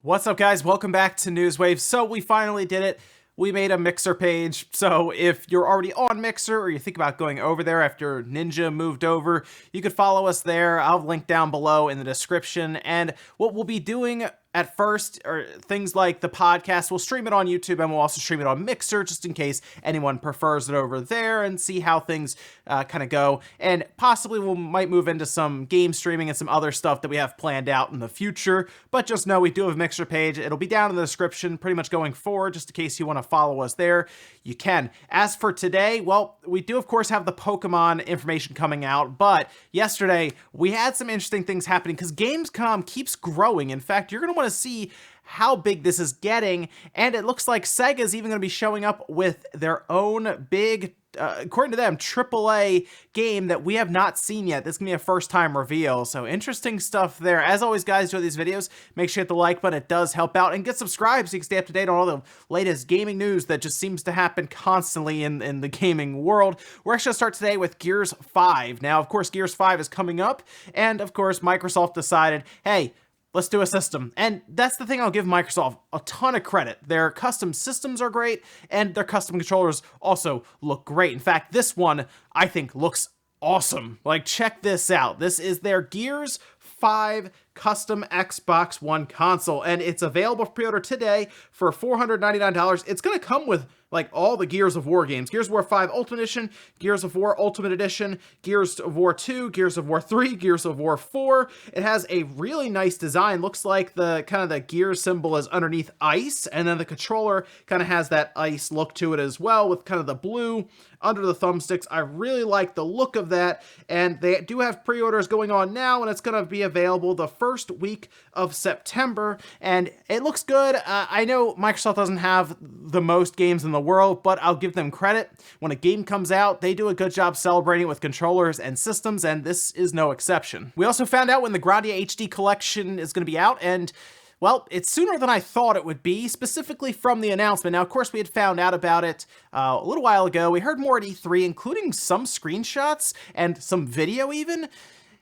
What's up, guys? Welcome back to Newswave. So we finally did it. We made a Mixer page. So if you're already on Mixer or you think about going over there after Ninja moved over, you could follow us there. I'll link down below in the description. And what we'll be doing at first are things like the podcast. We'll stream it on YouTube and we'll also stream it on Mixer just in case anyone prefers it over there and see how things kind of go. And possibly we might move into some game streaming and some other stuff that we have planned out in the future. But just know we do have a Mixer page. It'll be down in the description pretty much going forward just in case you want to follow us there. You can. As for today, well, we do of course have the Pokemon information coming out, but yesterday we had some interesting things happening because Gamescom keeps growing. In fact, you're going to want to see how big this is getting, and it looks like Sega's even going to be showing up with their own big, according to them, AAA game that we have not seen yet. This is going to be a first-time reveal, so interesting stuff there. As always, guys, enjoy these videos. Make sure you hit the like button. It does help out, and get subscribed so you can stay up to date on all the latest gaming news that just seems to happen constantly in the gaming world. We're actually going to start today with Gears 5. Now, of course, Gears 5 is coming up, and of course, Microsoft decided, hey, let's do a system. And that's the thing I'll give Microsoft a ton of credit. Their custom systems are great, and their custom controllers also look great. In fact, this one, I think, looks awesome. Like, check this out. This is their Gears 5 custom Xbox One console, and it's available for pre-order today for $499. It's going to come with like all the Gears of War games. Gears of War 5 Ultimate Edition, Gears of War Ultimate Edition, Gears of War 2, Gears of War 3, Gears of War 4. It has a really nice design. Looks like the kind of the Gears symbol is underneath ice, and then the controller kind of has that ice look to it as well with kind of the blue under the thumbsticks. I really like the look of that, and they do have pre-orders going on now, and it's going to be available the first week of September, and it looks good. I know Microsoft doesn't have the most games in the world, but I'll give them credit. When a game comes out, they do a good job celebrating it with controllers and systems, and this is no exception. We also found out when the Grandia HD collection is going to be out, and well, it's sooner than I thought it would be, specifically from the announcement. Now, of course, we had found out about it a little while ago. We heard more at E3, including some screenshots and some video even.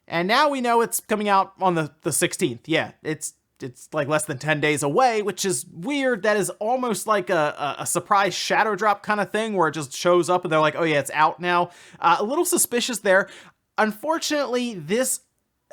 And now we know it's coming out on the 16th. Yeah, it's like less than 10 days away, which is weird. That is almost like a surprise shadow drop kind of thing where it just shows up and they're like, oh yeah, it's out now. A little suspicious there. Unfortunately, this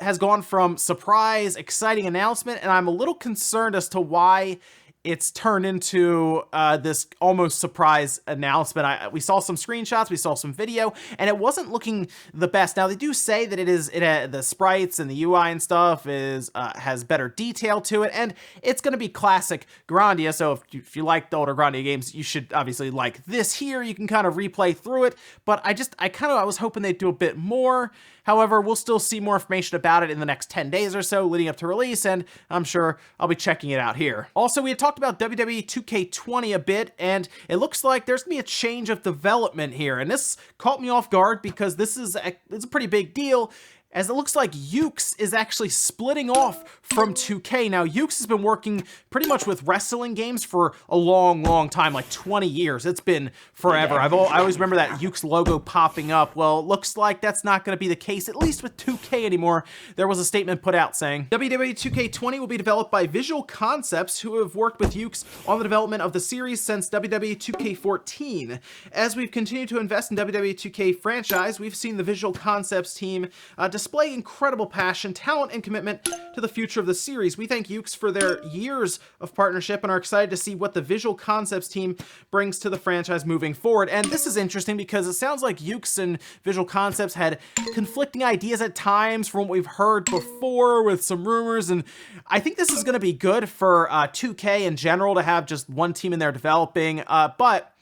has gone from surprise, exciting announcement, and I'm a little concerned as to why it's turned into this almost surprise announcement. We saw some screenshots, we saw some video, and it wasn't looking the best. Now, they do say that the sprites and the UI and stuff has better detail to it, and it's going to be classic Grandia, so if you like the older Grandia games, you should obviously like this here. You can kind of replay through it, but I was hoping they'd do a bit more. However, we'll still see more information about it in the next 10 days or so leading up to release, and I'm sure I'll be checking it out here. Also, we had talked about WWE 2K20 a bit, and it looks like there's gonna be a change of development here, and this caught me off guard because it's a pretty big deal, as it looks like Yuke's is actually splitting off from 2K. Now, Yuke's has been working pretty much with wrestling games for a long, long time, like 20 years. It's been forever. I always remember that Yuke's logo popping up. Well, it looks like that's not going to be the case, at least with 2K anymore. There was a statement put out saying, WWE 2K20 will be developed by Visual Concepts, who have worked with Yuke's on the development of the series since WWE 2K14. As we've continued to invest in WWE 2K franchise, we've seen the Visual Concepts team display incredible passion, talent, and commitment to the future of the series. We thank Yuke's for their years of partnership and are excited to see what the Visual Concepts team brings to the franchise moving forward. And this is interesting because it sounds like Yuke's and Visual Concepts had conflicting ideas at times from what we've heard before with some rumors, and I think this is going to be good for 2K in general to have just one team in there developing, but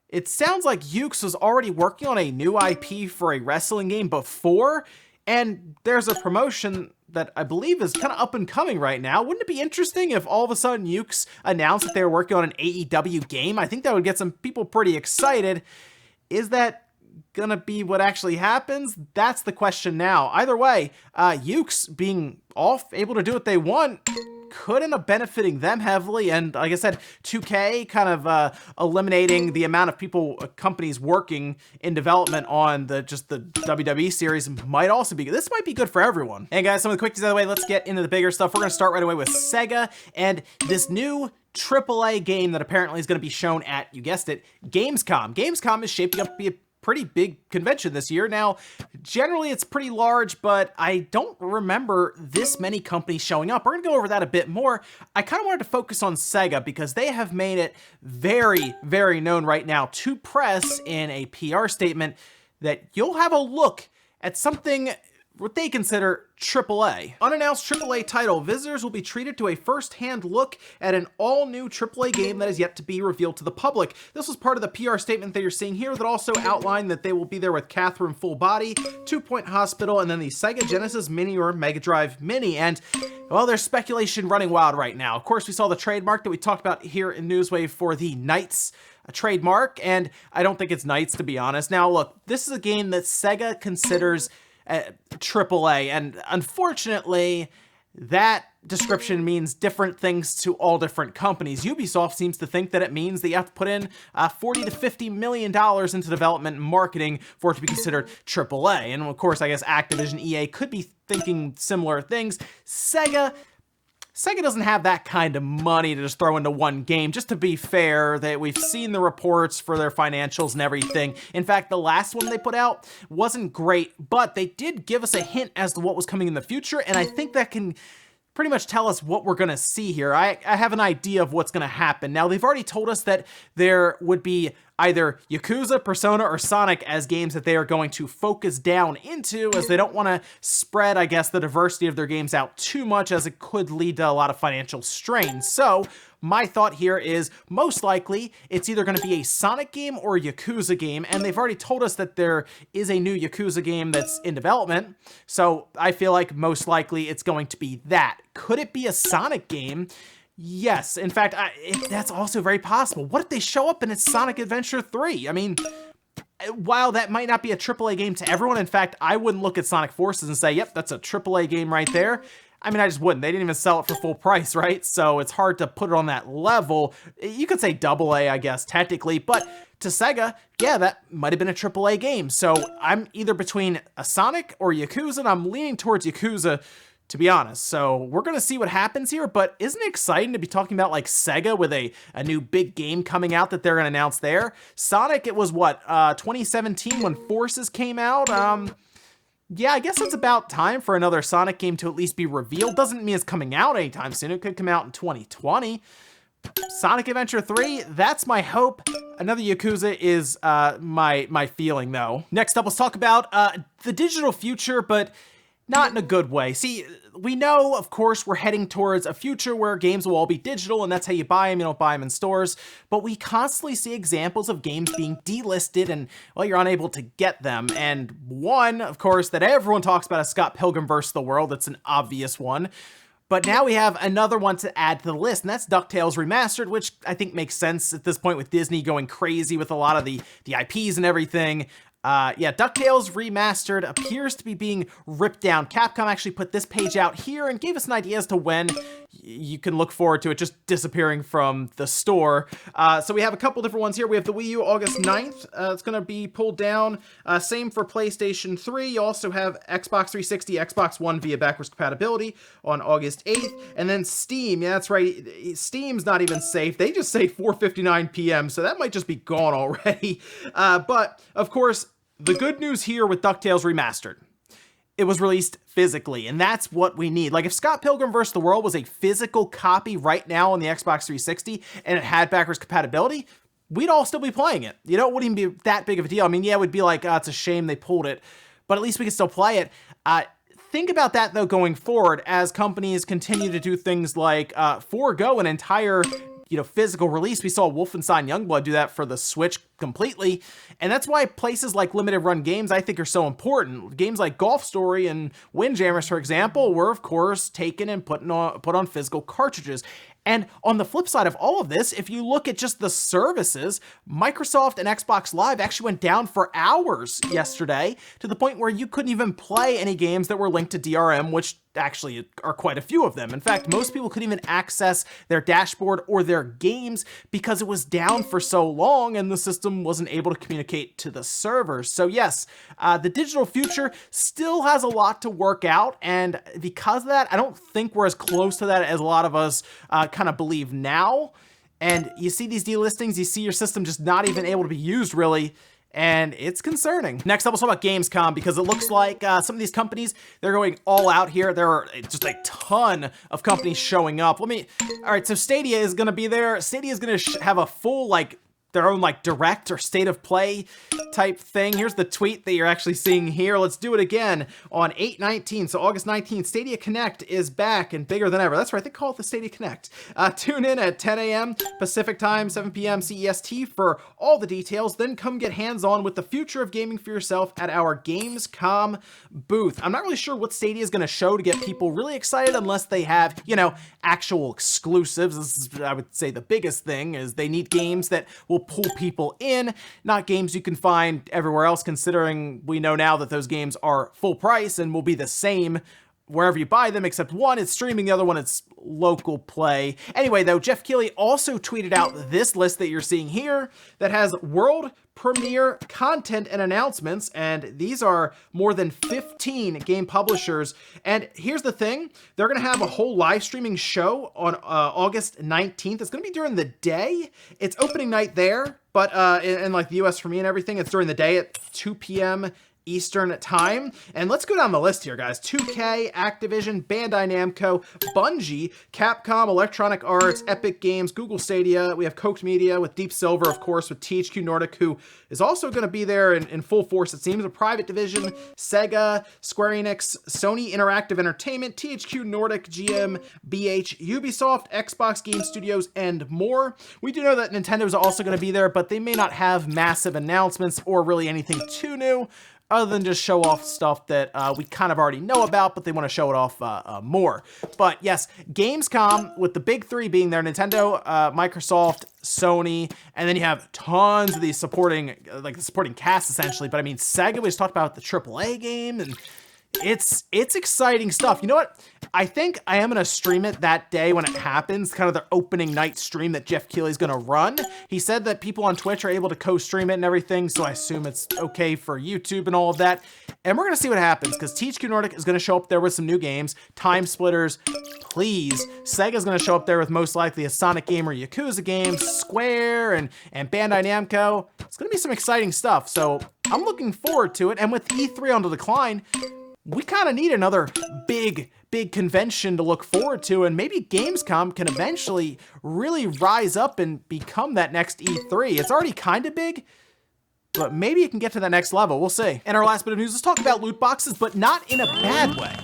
it sounds like Yuke's was already working on a new IP for a wrestling game before, and there's a promotion that I believe is kind of up and coming right now. Wouldn't it be interesting if all of a sudden Yuke's announced that they were working on an AEW game? I think that would get some people pretty excited. Is that gonna be what actually happens? That's the question now. Either way, Yuke's being off, able to do what they want, could end up benefiting them heavily. And like I said, 2K kind of eliminating the amount of people, companies working in development on just the WWE series might also be good. This might be good for everyone. And guys, some of the quickies out of the way, let's get into the bigger stuff. We're going to start right away with Sega and this new AAA game that apparently is going to be shown at, you guessed it, Gamescom. Gamescom is shaping up to be a pretty big convention this year. Now, generally it's pretty large, but I don't remember this many companies showing up. We're gonna go over that a bit more. I kind of wanted to focus on Sega because they have made it very, very known right now to press in a PR statement that you'll have a look at something what they consider AAA. Unannounced AAA title, visitors will be treated to a first-hand look at an all-new AAA game that is yet to be revealed to the public. This was part of the PR statement that you're seeing here that also outlined that they will be there with Catherine Full Body, 2 Point Hospital, and then the Sega Genesis Mini or Mega Drive Mini. And, well, there's speculation running wild right now. Of course, we saw the trademark that we talked about here in Newswave for the Knights trademark, and I don't think it's Knights, to be honest. Now, look, this is a game that Sega considers AAA, and unfortunately, that description means different things to all different companies. Ubisoft seems to think that it means that you have to put in $40 to $50 million into development and marketing for it to be considered AAA. And of course, I guess Activision, EA could be thinking similar things. Sega doesn't have that kind of money to just throw into one game. Just to be fair, that we've seen the reports for their financials and everything. In fact, the last one they put out wasn't great, but they did give us a hint as to what was coming in the future, and I think that can pretty much tell us what we're going to see here. I have an idea of what's going to happen. Now, they've already told us that there would be either Yakuza, Persona, or Sonic as games that they are going to focus down into, as they don't want to spread, I guess, the diversity of their games out too much, as it could lead to a lot of financial strain. So my thought here is most likely it's either going to be a Sonic game or a Yakuza game, and they've already told us that there is a new Yakuza game that's in development, so I feel like most likely it's going to be that. Could it be a Sonic game? Yes, in fact, that's also very possible. What if they show up and it's Sonic Adventure 3? I mean, while that might not be a AAA game to everyone, in fact, I wouldn't look at Sonic Forces and say, yep, that's a AAA game right there. I mean, I just wouldn't. They didn't even sell it for full price, right? So it's hard to put it on that level. You could say AA, I guess, technically, but to Sega, yeah, that might have been a AAA game. So I'm either between a Sonic or Yakuza, and I'm leaning towards Yakuza, to be honest. So we're going to see what happens here, but isn't it exciting to be talking about like Sega with a new big game coming out that they're going to announce there? Sonic, it was what, 2017 when Forces came out? Yeah, I guess it's about time for another Sonic game to at least be revealed. Doesn't mean it's coming out anytime soon. It could come out in 2020. Sonic Adventure 3, that's my hope. Another Yakuza is my feeling, though. Next up, let's talk about the digital future, but not in a good way. See, we know, of course, we're heading towards a future where games will all be digital, and that's how you buy them. You don't buy them in stores. But we constantly see examples of games being delisted, and, well, you're unable to get them. And one, of course, that everyone talks about is Scott Pilgrim vs. the World. It's an obvious one. But now we have another one to add to the list, and that's DuckTales Remastered, which I think makes sense at this point with Disney going crazy with a lot of the IPs and everything. Yeah, DuckTales Remastered appears to be being ripped down. Capcom actually put this page out here and gave us an idea as to when you can look forward to it just disappearing from the store. So we have a couple different ones here. We have the Wii U August 9th. It's going to be pulled down. Same for PlayStation 3. You also have Xbox 360, Xbox One via backwards compatibility on August 8th. And then Steam. Yeah, that's right. Steam's not even safe. They just say 4:59 p.m., so that might just be gone already. But, of course, the good news here with DuckTales Remastered, it was released physically, and that's what we need. Like, if Scott Pilgrim vs. the World was a physical copy right now on the Xbox 360 and it had backwards compatibility, we'd all still be playing it. You know, it wouldn't even be that big of a deal. I mean, yeah, it would be like, oh, it's a shame they pulled it, but at least we could still play it. Think about that, though, going forward as companies continue to do things like forego an entire physical release. We saw Wolfenstein Youngblood do that for the Switch completely, and that's why places like limited run games I think are so important. Games like Golf Story and Windjammers, for example, were of course taken and put on physical cartridges. And on the flip side of all of this, if you look at just the services, Microsoft and Xbox Live actually went down for hours yesterday to the point where you couldn't even play any games that were linked to DRM, which actually are quite a few of them. In fact, most people couldn't even access their dashboard or their games because it was down for so long and the system wasn't able to communicate to the servers. So yes, the digital future still has a lot to work out, and because of that, I don't think we're as close to that as a lot of us kind of believe now. And you see these delistings, you see your system just not even able to be used really, and it's concerning. Next up, we'll talk about Gamescom, because it looks like some of these companies, they're going all out here. There are just a ton of companies showing up. All right, so Stadia is gonna be there. Stadia is gonna have a full, their own direct or state of play type thing. Here's the tweet that you're actually seeing here. Let's do it again on 8/19, so August 19th. Stadia Connect is back and bigger than ever. That's right, they call it the Stadia Connect. Tune in at 10 a.m. Pacific time, 7 p.m. CEST for all the details. Then come get hands-on with the future of gaming for yourself at our Gamescom booth. I'm not really sure what Stadia is going to show to get people really excited, unless they have, actual exclusives. This is, I would say, the biggest thing is they need games that will pull people in, not games you can find everywhere else, considering we know now that those games are full price and will be the same wherever you buy them, except one, it's streaming, the other one, it's local play. Anyway, though, Jeff Keighley also tweeted out this list that you're seeing here that has world premiere content and announcements, and these are more than 15 game publishers. And here's the thing, they're gonna have a whole live streaming show on August 19th. It's gonna be during the day. It's opening night there, but in the US for me and everything, it's during the day at 2 p.m. Eastern time. And let's go down the list here, guys. 2K, Activision, Bandai Namco, Bungie, Capcom, Electronic Arts, Epic Games, Google Stadia. We have Koch Media with Deep Silver, of course, with THQ Nordic, who is also going to be there in full force, it seems. A private division, Sega, Square Enix, Sony Interactive Entertainment, THQ Nordic, GmbH, Ubisoft, Xbox Game Studios, and more. We do know that Nintendo is also going to be there, but they may not have massive announcements or really anything too new, other than just show off stuff that we kind of already know about, but they want to show it off more. But yes, Gamescom, with the big three being there, Nintendo, Microsoft, Sony, and then you have tons of these supporting, the supporting cast essentially. But I mean, Sega, we just talked about the AAA game, and it's exciting stuff. You know what? I think I am going to stream it that day when it happens, kind of the opening night stream that Jeff Keighley's going to run. He said that people on Twitch are able to co-stream it and everything, so I assume it's okay for YouTube and all of that. And we're going to see what happens, because THQ Nordic is going to show up there with some new games. Time Splitters, please. Sega's going to show up there with most likely a Sonic game or Yakuza game. Square and Bandai Namco. It's going to be some exciting stuff, so I'm looking forward to it. And with E3 on the decline, we kind of need another big convention to look forward to, and maybe Gamescom can eventually really rise up and become that next E3. It's already kind of big, but maybe it can get to that next level. We'll see. And our last bit of news, let's talk about loot boxes, but not in a bad way.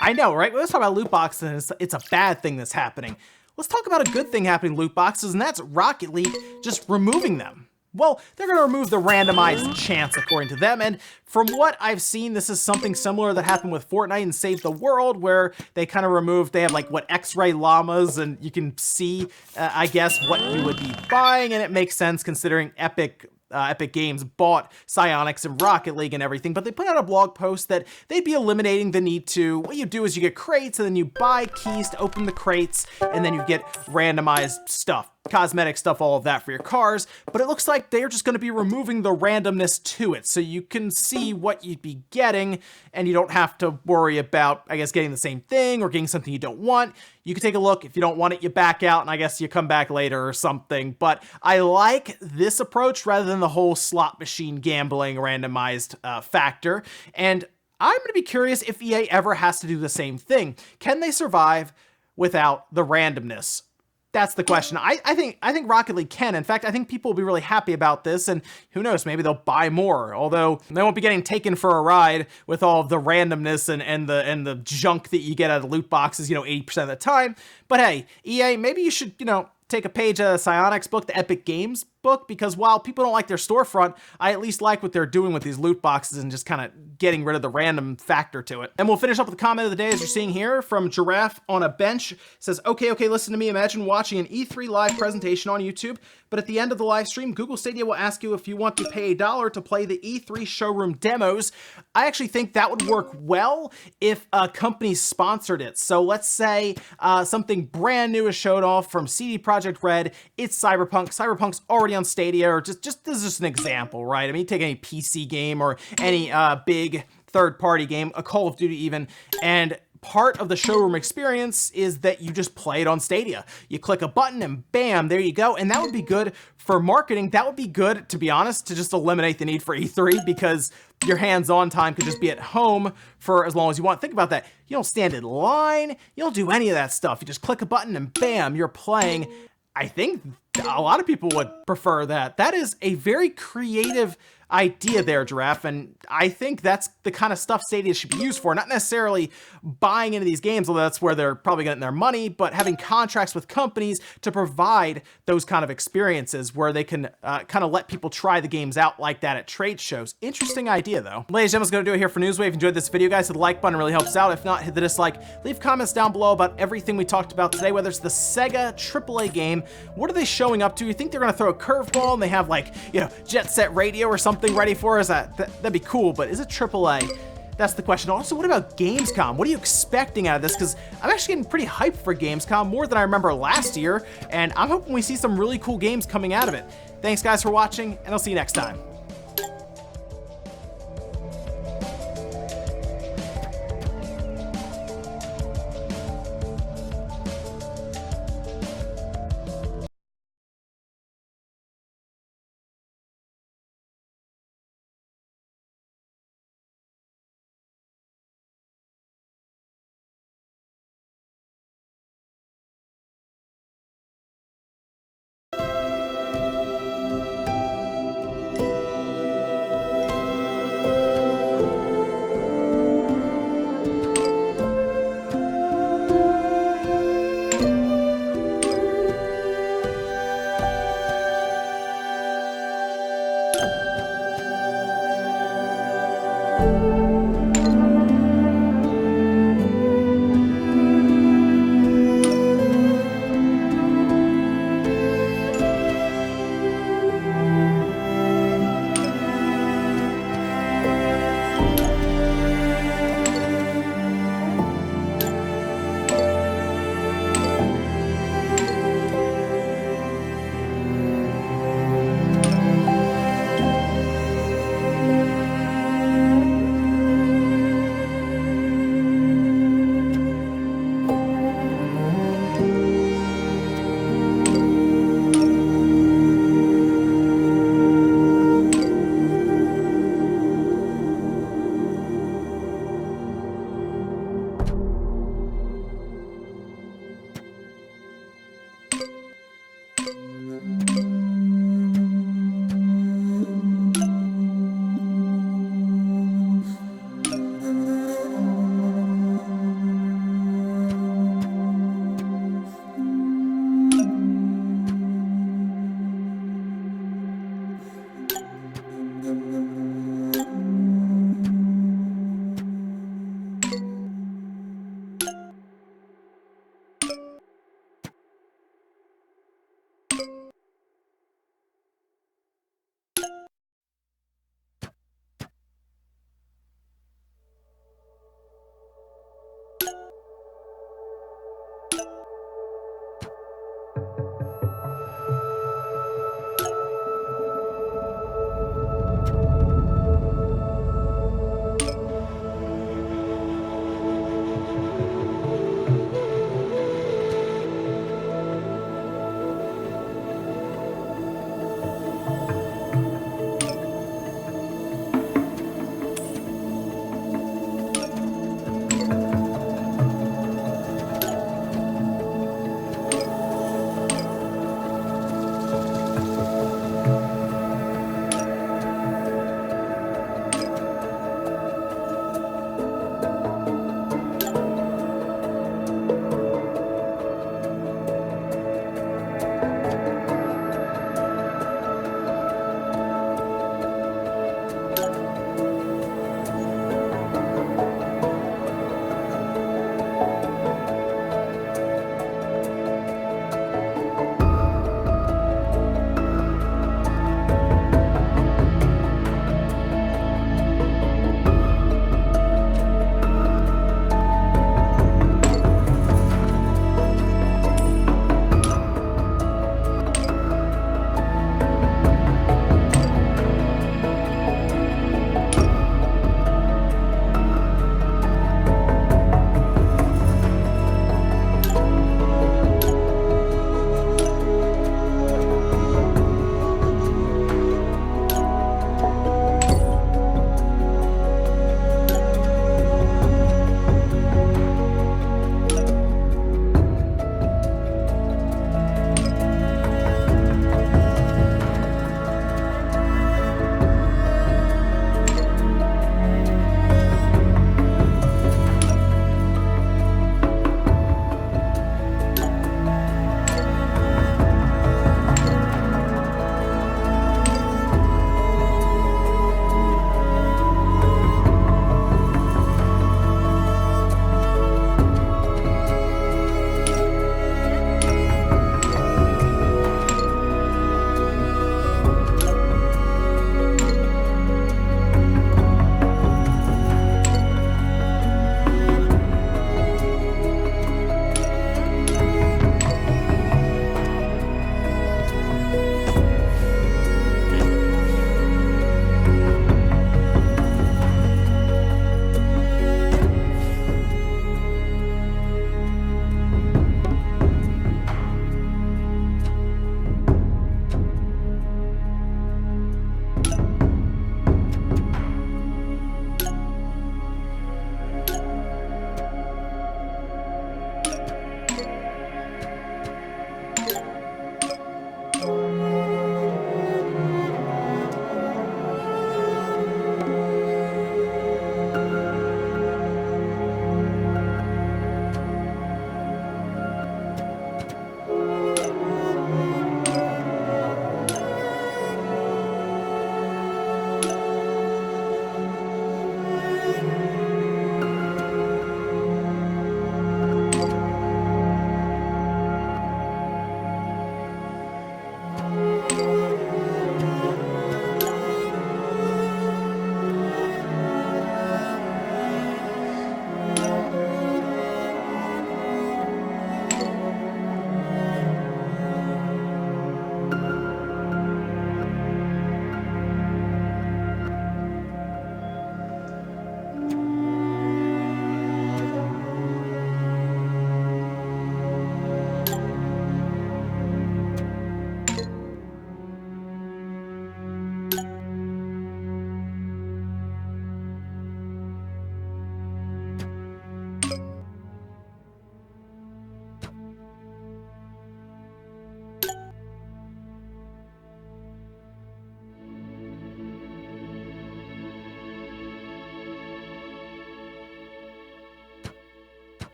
I know, right? Let's talk about loot boxes, and it's a bad thing that's happening. Let's talk about a good thing happening in loot boxes, and that's Rocket League just removing them. Well, they're going to remove the randomized chance, according to them, and from what I've seen, this is something similar that happened with Fortnite and Save the World, where they kind of removed, they have X-ray llamas, and you can see, I guess, what you would be buying, and it makes sense considering Epic Games bought Psyonix and Rocket League and everything, but they put out a blog post that they'd be eliminating the need to, what you do is you get crates, and then you buy keys to open the crates, and then you get randomized stuff. Cosmetic stuff, all of that for your cars, but it looks like they're just going to be removing the randomness to it, so you can see what you'd be getting, and you don't have to worry about, I guess, getting the same thing or getting something you don't want. You can take a look. If you don't want it, you back out, and I guess you come back later or something, but I like this approach rather than the whole slot machine gambling randomized factor, and I'm going to be curious if EA ever has to do the same thing. Can they survive without the randomness? That's the question. I think Rocket League can. In fact, I think people will be really happy about this, and who knows, maybe they'll buy more. Although they won't be getting taken for a ride with all of the randomness and the junk that you get out of loot boxes, 80% of the time. But hey, EA, maybe you should, take a page out of Psyonix book, the Epic Games book, because while people don't like their storefront, I at least like what they're doing with these loot boxes and just kind of getting rid of the random factor to it. And we'll finish up with the comment of the day, as you're seeing here from Giraffe on a Bench. It says, okay, listen to me. Imagine watching an E3 live presentation on YouTube, but at the end of the live stream, Google Stadia will ask you if you want to pay $1 to play the E3 showroom demos. I actually think that would work well if a company sponsored it. So let's say something brand new is showed off from CD Projekt Red. It's Cyberpunk. Cyberpunk's already on Stadia, or this is just an example, right? I mean, take any PC game or any big third-party game, a Call of Duty even, and part of the showroom experience is that you just play it on Stadia. You click a button and bam, there you go. And that would be good for marketing. That would be good, to be honest, to just eliminate the need for E3, because your hands-on time could just be at home for as long as you want. Think about that. You don't stand in line. You don't do any of that stuff. You just click a button and bam, you're playing. I think a lot of people would prefer that. That is a very creative idea there, Giraffe, and I think that's the kind of stuff Stadia should be used for. Not necessarily buying into these games, although that's where they're probably getting their money, but having contracts with companies to provide those kind of experiences where they can kind of let people try the games out like that at trade shows. Interesting idea, though. Ladies and gentlemen, that's going to do it here for Newswave. If you enjoyed this video, guys, hit the like button. It really helps out. If not, hit the dislike. Leave comments down below about everything we talked about today, whether it's the Sega AAA game. What are they showing up to? You think they're going to throw a curveball and they have, like, you know, Jet Set Radio or something ready for us? That'd be cool, but is it AAA? That's the question. Also, what about Gamescom? What are you expecting out of this? Because I'm actually getting pretty hyped for Gamescom, more than I remember last year, and I'm hoping we see some really cool games coming out of it. Thanks, guys, for watching, and I'll see you next time.